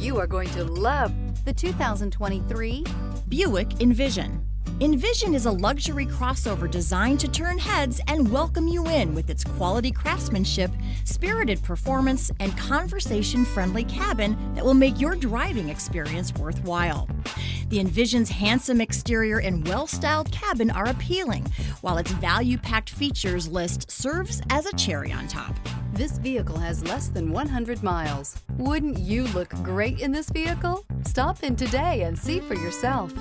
You are going to love the 2023 Buick Envision. Envision is a luxury crossover designed to turn heads and welcome you in with its quality craftsmanship, spirited performance, and conversation-friendly cabin that will make your driving experience worthwhile. The Envision's handsome exterior and well-styled cabin are appealing, while its value-packed features list serves as a cherry on top. This vehicle has less than 100 miles. Wouldn't you look great in this vehicle? Stop in today and see for yourself.